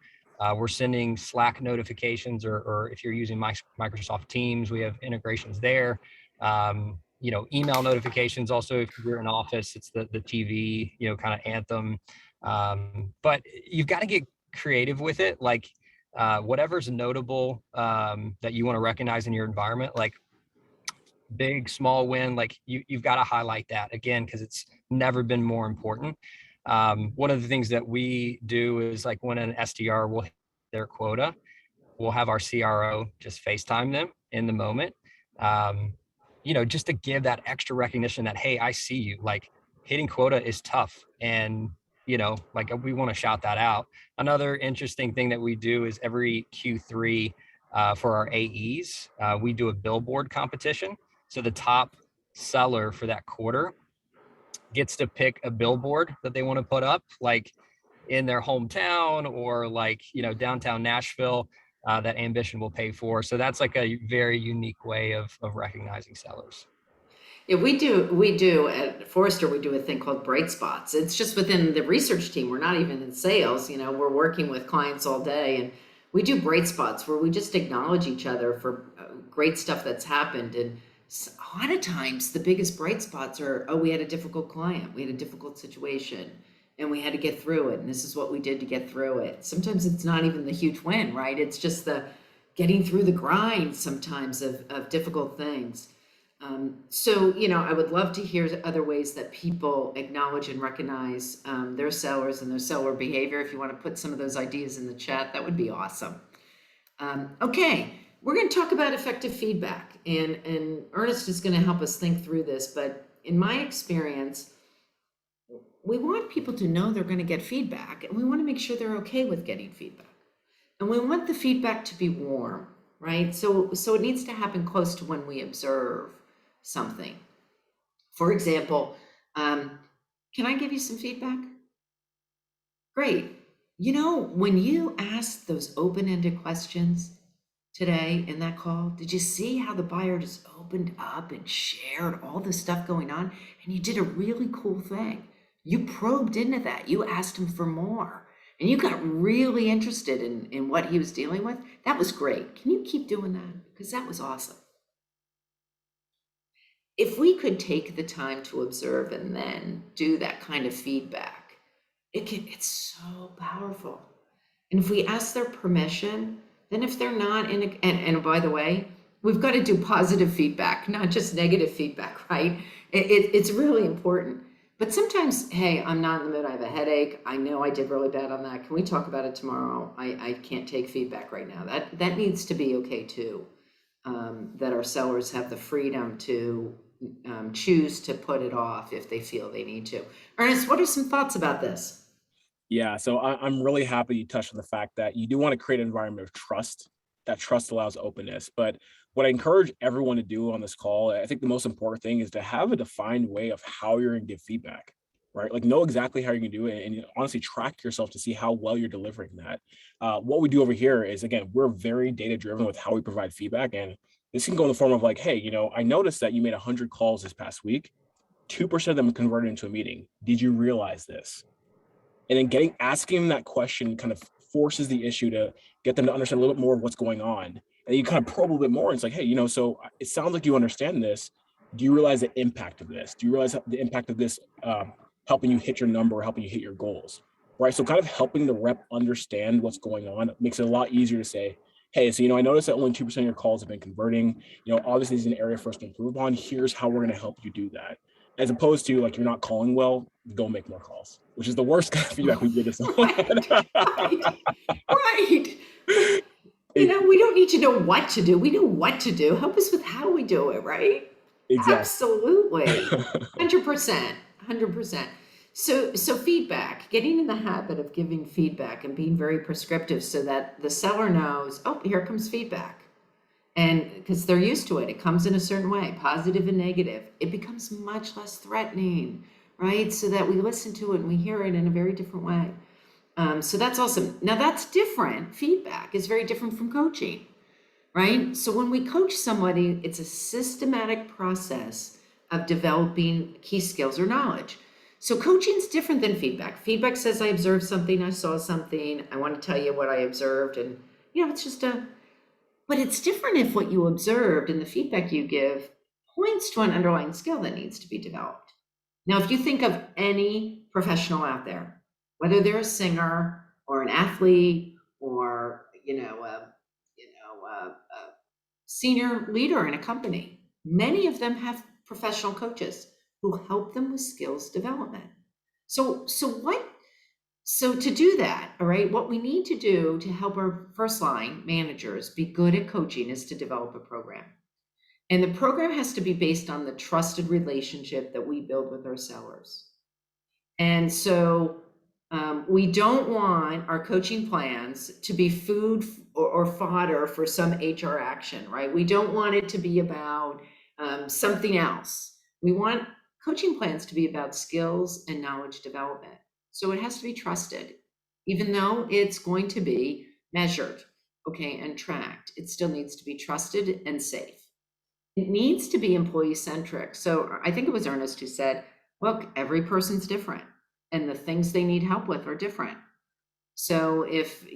we're sending Slack notifications, or if you're using Microsoft Teams, we have integrations there. Email notifications. Also, if you're in office, it's the TV, kind of anthem. But you've got to get creative with it. Like whatever's notable that you want to recognize in your environment, like big, small win, like you've got to highlight that again, because it's never been more important. One of the things that we do is like when an SDR will hit their quota, we'll have our CRO just FaceTime them in the moment, just to give that extra recognition that, hey, I see you. Like hitting quota is tough. And, like we want to shout that out. Another interesting thing that we do is every Q3 for our AEs, we do a Billboard competition. So the top seller for that quarter gets to pick a billboard that they want to put up, like in their hometown or like, downtown Nashville, that Ambition will pay for. So that's like a very unique way of recognizing sellers. Yeah, we do at Forrester, we do a thing called bright spots. It's just within the research team. We're not even in sales, we're working with clients all day, and we do bright spots where we just acknowledge each other for great stuff that's happened. And a lot of times the biggest bright spots are, we had a difficult client, we had a difficult situation, and we had to get through it. And this is what we did to get through it. Sometimes it's not even the huge win, right? It's just the getting through the grind sometimes of difficult things. So, I would love to hear other ways that people acknowledge and recognize their sellers and their seller behavior. If you want to put some of those ideas in the chat, that would be awesome. Okay, we're going to talk about effective feedback, and Ernest is going to help us think through this. But in my experience, we want people to know they're going to get feedback, and we want to make sure they're okay with getting feedback. And we want the feedback to be warm, right? So it needs to happen close to when we observe something. For example, can I give you some feedback? Great. When you asked those open-ended questions today in that call, did you see how the buyer just opened up and shared all the stuff going on? And you did a really cool thing. You probed into that. You asked him for more. And you got really interested in what he was dealing with. That was great. Can you keep doing that? Because that was awesome. If we could take the time to observe and then do that kind of feedback, it's so powerful. And if we ask their permission, then if they're not and by the way, we've got to do positive feedback, not just negative feedback, right? It's really important. But sometimes, hey, I'm not in the mood, I have a headache, I know I did really bad on that, can we talk about it tomorrow? I can't take feedback right now. That needs to be okay too. that our sellers have the freedom to choose to put it off if they feel they need to. Ernest, what are some thoughts about this? Yeah, so I'm really happy you touched on the fact that you do want to create an environment of trust. That trust allows openness. But what I encourage everyone to do on this call, I think the most important thing is to have a defined way of how you're going to give feedback, right? Like know exactly how you're going to do it and honestly track yourself to see how well you're delivering that. What we do over here is, again, we're very data driven with how we provide feedback. And this can go in the form of like, hey, I noticed that you made 100 calls this past week. 2% of them converted into a meeting. Did you realize this? And then asking them that question kind of forces the issue to get them to understand a little bit more of what's going on. And you kind of probe a little bit more. And it's like, hey, so it sounds like you understand this. Do you realize the impact of this? Do you realize the impact of this helping you hit your number, helping you hit your goals? Right. So kind of helping the rep understand what's going on makes it a lot easier to say, hey, so I noticed that only 2% of your calls have been converting. Obviously this is an area for us to improve on. Here's how we're going to help you do that. As opposed to like, you're not calling well, go make more calls, which is the worst kind of feedback we get to someone. Right. We don't need to know what to do. We know what to do. Help us with how we do it, right? Exactly. Absolutely. 100%. 100%. So feedback, getting in the habit of giving feedback and being very prescriptive so that the seller knows, oh, here comes feedback. And because they're used to it, it comes in a certain way, positive and negative. It becomes much less threatening, right? So that we listen to it and we hear it in a very different way. So that's awesome. Now that's different. Feedback is very different from coaching, right? So when we coach somebody, it's a systematic process of developing key skills or knowledge. So coaching is different than feedback. Feedback says, I observed something, I saw something, I want to tell you what I observed. And, it's just but it's different if what you observed and the feedback you give points to an underlying skill that needs to be developed. Now, if you think of any professional out there, whether they're a singer or an athlete or, a senior leader in a company, many of them have professional coaches who help them with skills development. So to do that, all right, what we need to do to help our first line managers be good at coaching is to develop a program. And the program has to be based on the trusted relationship that we build with our sellers. And so we don't want our coaching plans to be food or fodder for some HR action, right? We don't want it to be about something else. We want coaching plans to be about skills and knowledge development. So it has to be trusted, even though it's going to be measured, okay, and tracked. It still needs to be trusted and safe. It needs to be employee-centric. So I think it was Ernest who said, look, every person's different and the things they need help with are different. So if,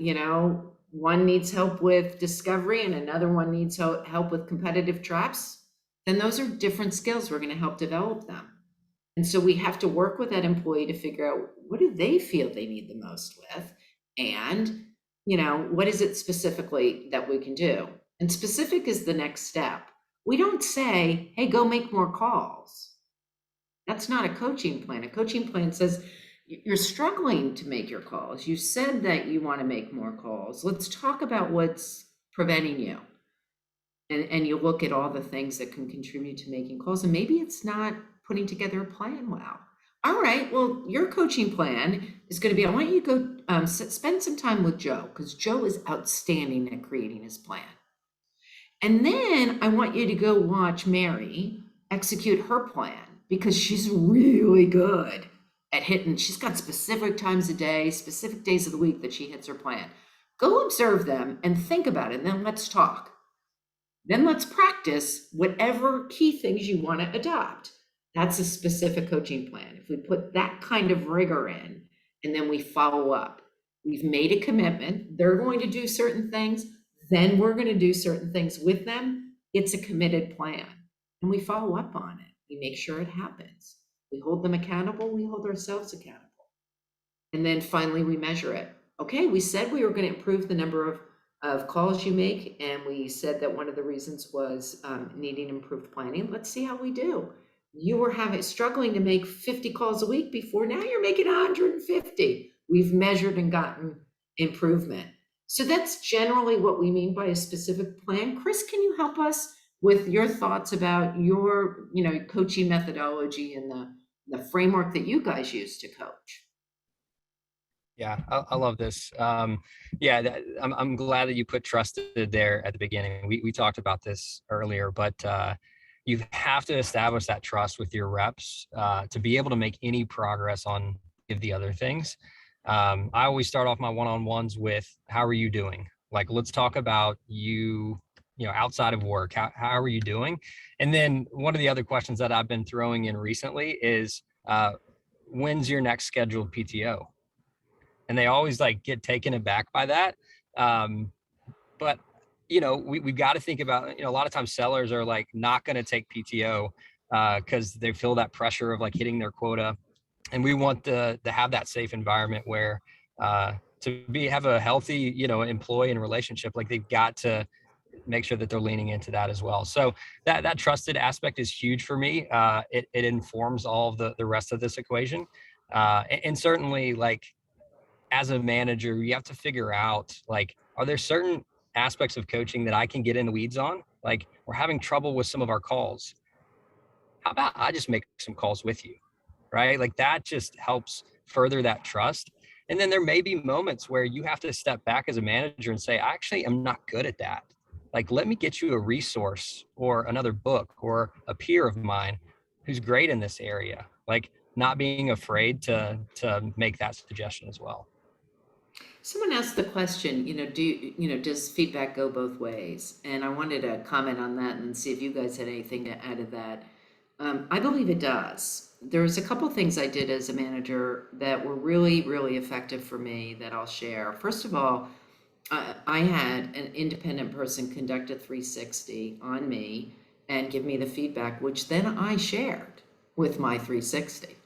one needs help with discovery and another one needs help with competitive traps, then those are different skills. We're going to help develop them. And so we have to work with that employee to figure out what do they feel they need the most with, and, what is it specifically that we can do? And specific is the next step. We don't say, hey, go make more calls. That's not a coaching plan. A coaching plan says, you're struggling to make your calls. You said that you want to make more calls. Let's talk about what's preventing you. And you look at all the things that can contribute to making calls. And maybe it's not putting together a plan well. All right, well, your coaching plan is going to be, I want you to go spend some time with Joe, because Joe is outstanding at creating his plan. And then I want you to go watch Mary execute her plan, because she's really good at hitting, she's got specific times a day, specific days of the week that she hits her plan. Go observe them and think about it, and then let's talk. Then let's practice whatever key things you want to adopt. That's a specific coaching plan. If we put that kind of rigor in, and then we follow up, we've made a commitment, they're going to do certain things, then we're going to do certain things with them. It's a committed plan, and we follow up on it. We make sure it happens. We hold them accountable, we hold ourselves accountable. And then finally we measure it. Okay, we said we were going to improve the number of calls you make, and we said that one of the reasons was needing improved planning. Let's see how we do. You were struggling to make 50 calls a week before, now you're making 150. We've measured and gotten improvement. So that's generally what we mean by a specific plan. Chris, can you help us with your thoughts about your, coaching methodology and the framework that you guys use to coach? Yeah, I love this. Yeah, I'm glad that you put trusted there at the beginning. We talked about this earlier, but you have to establish that trust with your reps to be able to make any progress on the other things. I always start off my one-on-ones with, how are you doing? Like, let's talk about you, outside of work. How are you doing? And then one of the other questions that I've been throwing in recently is, when's your next scheduled PTO? And they always like get taken aback by that. But we got to think about, a lot of times sellers are like not going to take PTO because they feel that pressure of like hitting their quota. And we want to have that safe environment where have a healthy, employee and relationship. Like, they've got to make sure that they're leaning into that as well. So that trusted aspect is huge for me. It informs all of the rest of this equation. And certainly, like, as a manager, you have to figure out, like, are there certain aspects of coaching that I can get in the weeds on? Like, we're having trouble with some of our calls. How about I just make some calls with you, right? Like, that just helps further that trust. And then there may be moments where you have to step back as a manager and say, I actually am not good at that. Like, let me get you a resource or another book or a peer of mine who's great in this area. Like, not being afraid to make that suggestion as well. Someone asked the question, does feedback go both ways? And I wanted to comment on that and see if you guys had anything to add to that. I believe it does. There's a couple things I did as a manager that were really, really effective for me that I'll share. First of all, I had an independent person conduct a 360 on me and give me the feedback, which then I shared with my 360.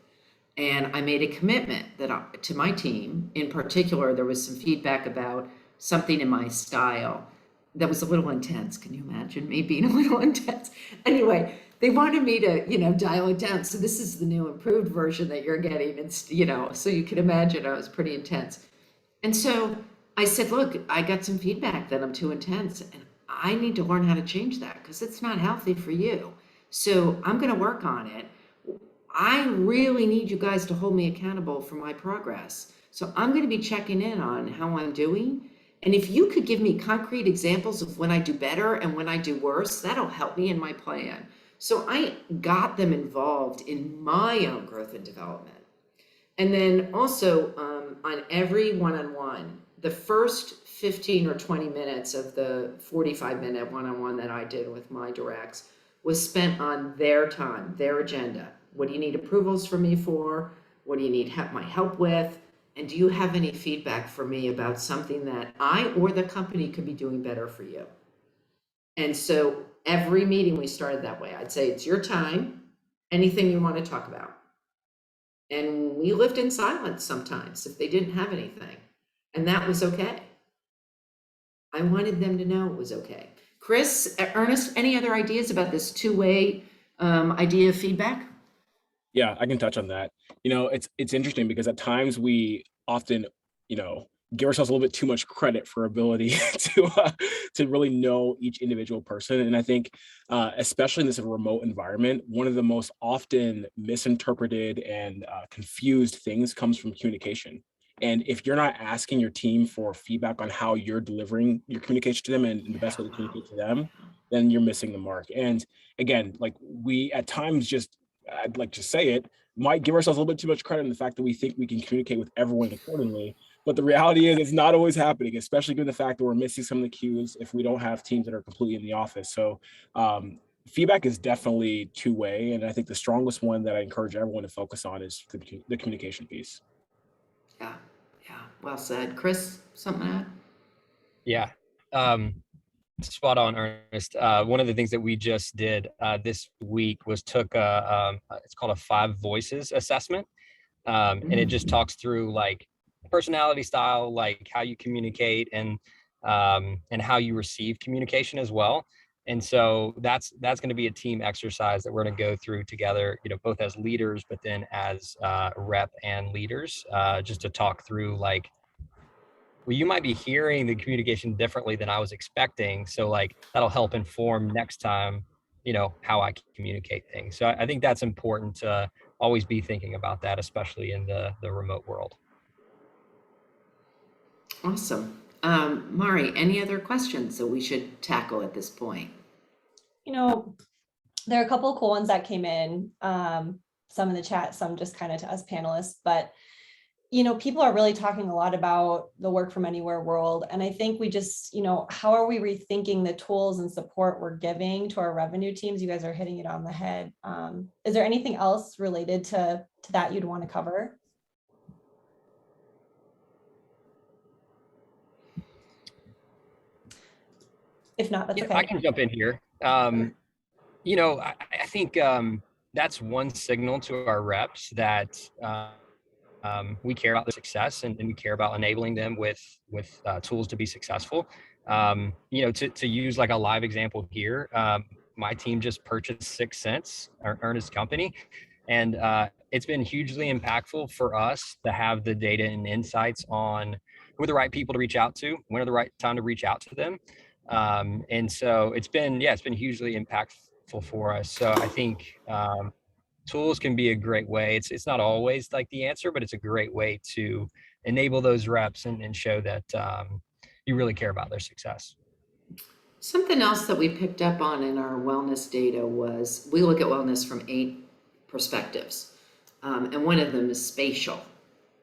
And I made a commitment to my team. In particular, there was some feedback about something in my style that was a little intense. Can you imagine me being a little intense? Anyway, they wanted me to, dial it down. So this is the new improved version that you're getting. It's, so you can imagine I was pretty intense. And so I said, look, I got some feedback that I'm too intense and I need to learn how to change that because it's not healthy for you. So I'm going to work on it. I really need you guys to hold me accountable for my progress. So I'm going to be checking in on how I'm doing. And if you could give me concrete examples of when I do better and when I do worse, that'll help me in my plan. So I got them involved in my own growth and development. And then also on every one-on-one, the first 15 or 20 minutes of the 45-minute one-on-one that I did with my directs was spent on their time, their agenda. What do you need approvals from me for? What do you need my help with? And do you have any feedback for me about something that I or the company could be doing better for you? And so every meeting we started that way. I'd say, it's your time, anything you want to talk about. And we lived in silence sometimes if they didn't have anything. And that was okay. I wanted them to know it was okay. Chris, Ernest, any other ideas about this two-way idea of feedback? Yeah, I can touch on that. It's interesting because at times we often, give ourselves a little bit too much credit for ability to really know each individual person. And I think, especially in this remote environment, one of the most often misinterpreted and confused things comes from communication. And if you're not asking your team for feedback on how you're delivering your communication to them and the best way to communicate to them, then you're missing the mark. And again, like, we at times just, I'd like to say it, might give ourselves a little bit too much credit in the fact that we think we can communicate with everyone accordingly. But the reality is it's not always happening, especially given the fact that we're missing some of the cues if we don't have teams that are completely in the office. So feedback is definitely two-way. And I think the strongest one that I encourage everyone to focus on is the communication piece. Yeah, well said. Chris, something to add? Yeah. Spot on, Ernest. One of the things that we just did this week was took it's called a 5 voices assessment. And it just talks through like personality style, like how you communicate and how you receive communication as well. And so that's going to be a team exercise that we're going to go through together, both as leaders, but then as rep and leaders, just to talk through like well, you might be hearing the communication differently than I was expecting. So like, that'll help inform next time, how I communicate things. So I think that's important to always be thinking about that, especially in the remote world. Awesome. Mari, any other questions that we should tackle at this point? There are a couple of cool ones that came in, some in the chat, some just kind of to us panelists, but people are really talking a lot about the work from anywhere world. And I think we just, how are we rethinking the tools and support we're giving to our revenue teams? You guys are hitting it on the head. Is there anything else related to that you'd want to cover? If not, that's okay. I can jump in here. I think that's one signal to our reps that we care about their success and we care about enabling them with tools to be successful. To use like a live example here, my team just purchased 6 Cents, Ernest company, and it's been hugely impactful for us to have the data and insights on who are the right people to reach out to, when are the right time to reach out to them. And so it's been hugely impactful for us. So I think tools can be a great way. It's not always like the answer, but it's a great way to enable those reps and show that you really care about their success. Something else that we picked up on in our wellness data was we look at wellness from 8 perspectives. And one of them is spatial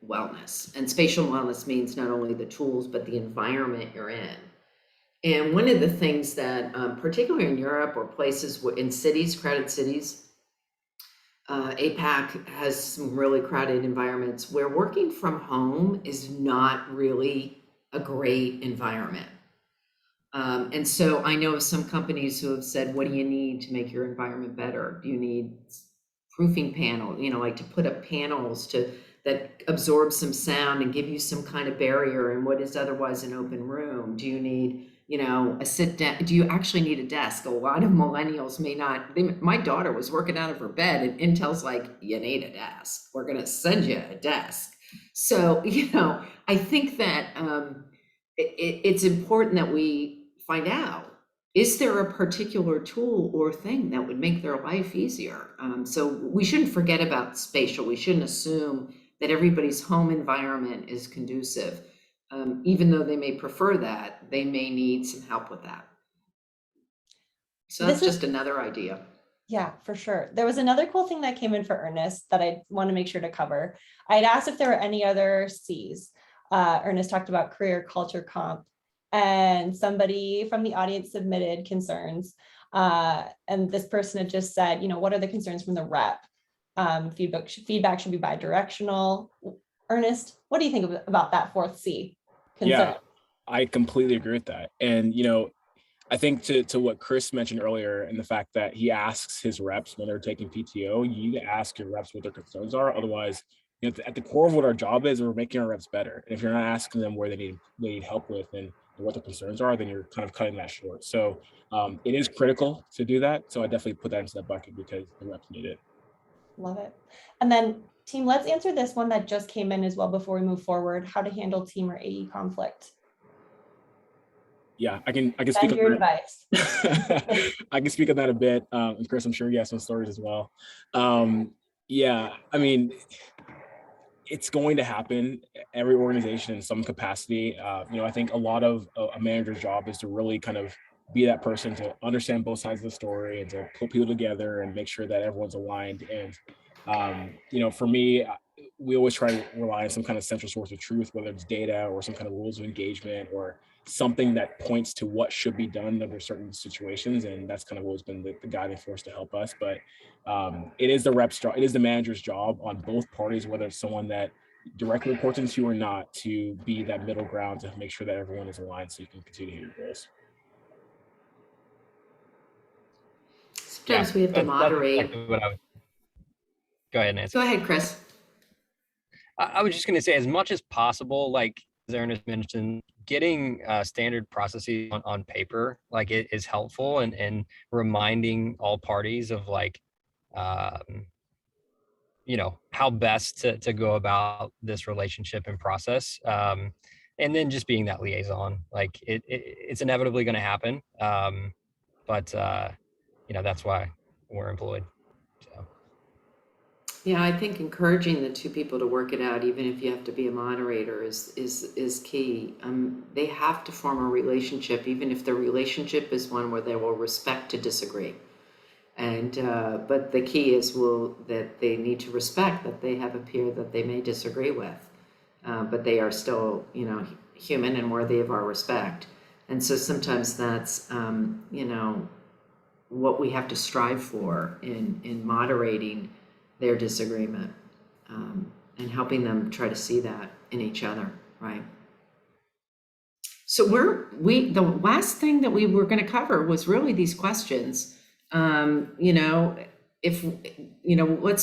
wellness. And spatial wellness means not only the tools, but the environment you're in. And one of the things that, particularly in Europe or places in cities, crowded cities, APAC has some really crowded environments where working from home is not really a great environment. And so I know of some companies who have said, what do you need to make your environment better? Do you need proofing panel, like to put up panels that absorb some sound and give you some kind of barrier in what is otherwise an open room? Do you need, a sit down? Do you actually need a desk? A lot of millennials may not. My daughter was working out of her bed and Intel's like, you need a desk. We're going to send you a desk. So, I think that it's important that we find out, is there a particular tool or thing that would make their life easier? So we shouldn't forget about spatial. We shouldn't assume that everybody's home environment is conducive. Even though they may prefer that, they may need some help with that. So that's just another idea. Yeah, for sure. There was another cool thing that came in for Ernest that I want to make sure to cover. I'd asked if there were any other C's. Ernest talked about career, culture, comp, and somebody from the audience submitted concerns. And this person had just said, what are the concerns from the rep? Feedback should be bi-directional. Ernest, what do you think about that 4th C? Concern? Yeah, I completely agree with that. And, I think to what Chris mentioned earlier, and the fact that he asks his reps when they're taking PTO, you need to ask your reps what their concerns are. Otherwise, at the core of what our job is, we're making our reps better. And if you're not asking them where they need help with and what their concerns are, then you're kind of cutting that short. So it is critical to do that. So I definitely put that into that bucket because the reps need it. Love it. And then team, let's answer this one that just came in as well before we move forward. How to handle team or AE conflict. Yeah, I can speak on your that. Advice. I can speak on that a bit. And Chris, I'm sure you have some stories as well. Yeah, I mean, it's going to happen. Every organization in some capacity. I think a lot of a manager's job is to really kind of be that person to understand both sides of the story and to put people together and make sure that everyone's aligned. And, for me, we always try to rely on some kind of central source of truth, whether it's data or some kind of rules of engagement or something that points to what should be done under certain situations. And that's kind of always been the guiding force to help us. But it is the rep's job, it is the manager's job on both parties, whether it's someone that directly reports into you or not, to be that middle ground to make sure that everyone is aligned so you can continue to hit your goals. Sometimes we have to moderate. Go ahead, Nancy. Go ahead, Chris. I was just going to say, as much as possible, like as Ernest mentioned, getting standard processes on paper, like it is helpful, and reminding all parties of like, how best to go about this relationship and process. and then just being that liaison, like it's inevitably going to happen. But that's why we're employed. So. Yeah, I think encouraging the two people to work it out, even if you have to be a moderator, is key. They have to form a relationship, even if the relationship is one where they will respect to disagree. And but the key is that they need to respect that they have a peer that they may disagree with, but they are still, human and worthy of our respect. And so sometimes that's, what we have to strive for in moderating their disagreement, and helping them try to see that in each other, right? So the last thing that we were going to cover was really these questions. Let's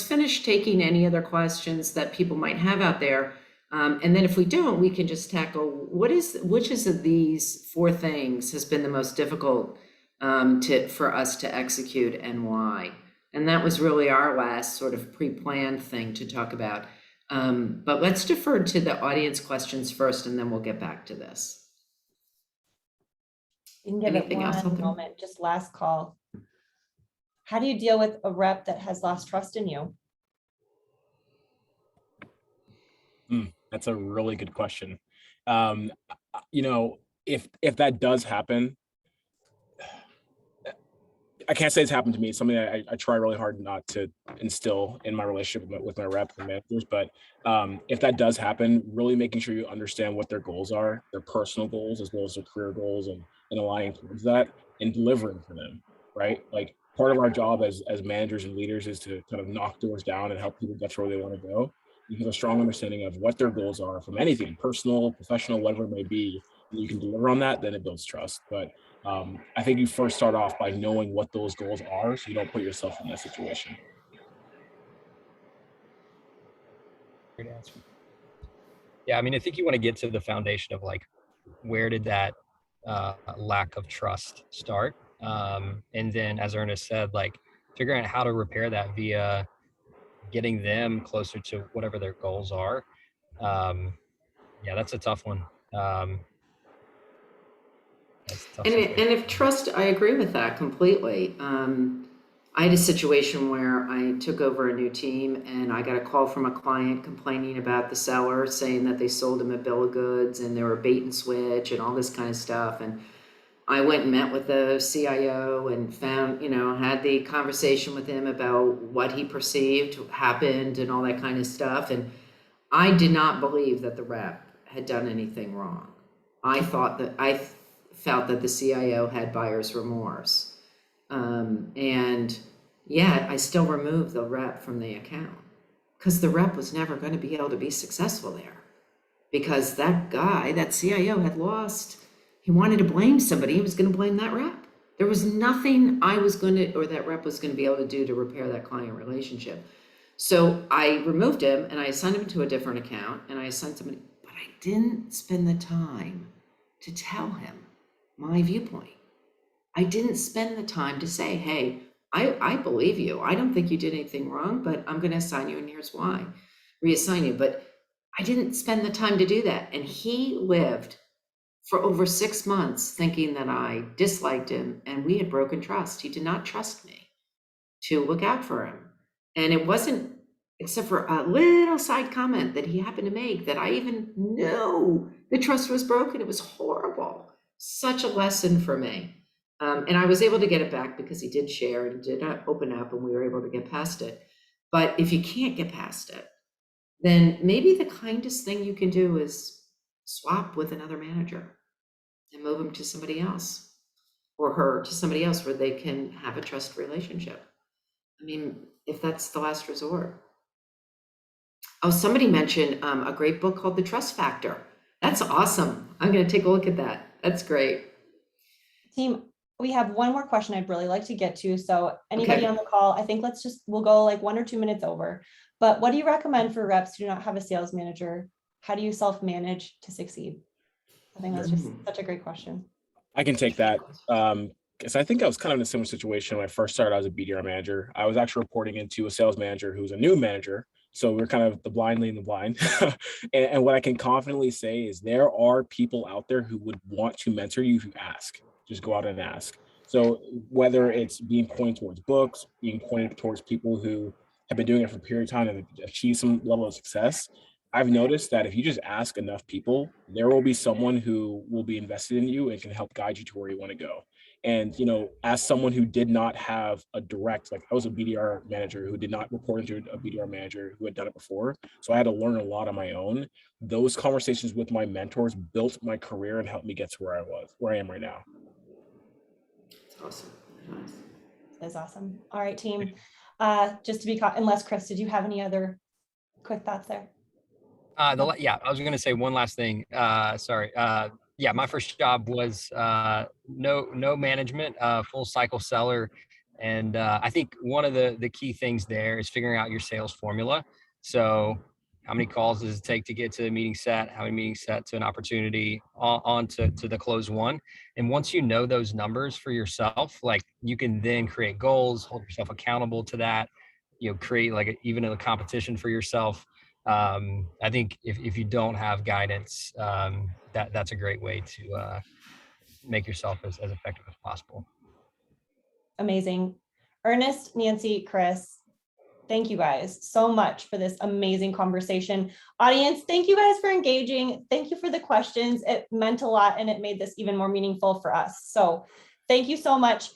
finish taking any other questions that people might have out there. And then if we don't, we can just tackle which of these 4 things has been the most difficult for us to execute and why. And that was really our last sort of pre-planned thing to talk about. But let's defer to the audience questions first, and then we'll get back to this. You can give Anything it else out one there? moment, just last call. How do you deal with a rep that has lost trust in you? That's a really good question. If that does happen, I can't say it's happened to me. It's something I try really hard not to instill in my relationship with my reps and managers. But if that does happen, really making sure you understand what their goals are, their personal goals, as well as their career goals, and aligning towards that and delivering for them, right? Like part of our job as managers and leaders is to kind of knock doors down and help people get to where they want to go. You have a strong understanding of what their goals are from anything, personal, professional, whatever it may be, and you can deliver on that, then it builds trust. But I think you first start off by knowing what those goals are so you don't put yourself in that situation. Great answer. Yeah, I mean, I think you want to get to the foundation of like, where did that lack of trust start? And then, as Ernest said, like figuring out how to repair that via getting them closer to whatever their goals are. Yeah, that's a tough one. That's a tough And situation. if trust, I agree with that completely. I had a situation where I took over a new team and I got a call from a client complaining about the seller, saying that they sold him a bill of goods and they were bait and switch and all this kind of stuff. And I went and met with the CIO and found, had the conversation with him about what he perceived happened and all that kind of stuff. And I did not believe that the rep had done anything wrong. I felt that the CIO had buyer's remorse. And yet I still removed the rep from the account because the rep was never going to be able to be successful there because that guy, that CIO had lost. He wanted to blame somebody. He was going to blame that rep. There was nothing that rep was going to be able to do to repair that client relationship. So I removed him and I assigned him to a different account and I assigned somebody, but I didn't spend the time to tell him my viewpoint. I didn't spend the time to say, hey, I believe you. I don't think you did anything wrong, but I'm going to assign you and here's why. Reassign you. But I didn't spend the time to do that. And he lived for over 6 months thinking that I disliked him and we had broken trust. He did not trust me to look out for him. And it wasn't, except for a little side comment that he happened to make, that I even knew the trust was broken. It was horrible. Such a lesson for me. And I was able to get it back because he did share and did open up and we were able to get past it. But if you can't get past it, then maybe the kindest thing you can do is swap with another manager and move him to somebody else or her to somebody else where they can have a trust relationship. I mean, if that's the last resort. Oh, somebody mentioned a great book called The Trust Factor. That's awesome. I'm going to take a look at that. That's great. Team, we have one more question I'd really like to get to. So anybody on the call, I think we'll go like 1 or 2 minutes over. But what do you recommend for reps who do not have a sales manager? How do you self-manage to succeed? I think that's just such a great question. I can take that. Because I think I was kind of in a similar situation when I first started as a BDR manager. I was actually reporting into a sales manager who's a new manager. So we're kind of the blind leading the blind. And what I can confidently say is there are people out there who would want to mentor you if you ask. Just go out and ask. So whether it's being pointed towards books, being pointed towards people who have been doing it for a period of time and achieved some level of success, I've noticed that if you just ask enough people, there will be someone who will be invested in you and can help guide you to where you want to go. And, as someone who did not have a direct, like I was a BDR manager who did not report into a BDR manager who had done it before. So I had to learn a lot on my own. Those conversations with my mentors built my career and helped me get to where I am right now. That's awesome. Nice. That's awesome. All right, team. Just to be caught, unless Chris, did you have any other quick thoughts there? I was going to say one last thing. Sorry. My first job was no management, full cycle seller. And I think one of the key things there is figuring out your sales formula. So how many calls does it take to get to the meeting set? How many meetings set to an opportunity on to the close one? And once you know those numbers for yourself, like you can then create goals, hold yourself accountable to that, create like even a competition for yourself. I think if you don't have guidance, that's a great way to make yourself as effective as possible. Amazing. Ernest, Nancy, Chris, thank you guys so much for this amazing conversation. Audience, thank you guys for engaging. Thank you for the questions. It meant a lot and it made this even more meaningful for us. So thank you so much.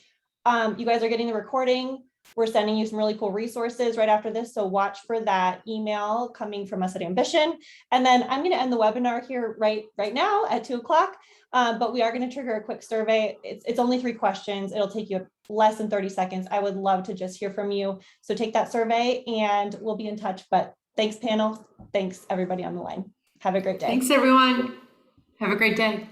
You guys are getting the recording. We're sending you some really cool resources right after this. So watch for that email coming from us at Ambition. And then I'm going to end the webinar here right now at 2:00. But we are going to trigger a quick survey. It's only 3 questions. It'll take you less than 30 seconds. I would love to just hear from you. So take that survey and we'll be in touch. But thanks, panel. Thanks, everybody on the line. Have a great day. Thanks, everyone. Have a great day.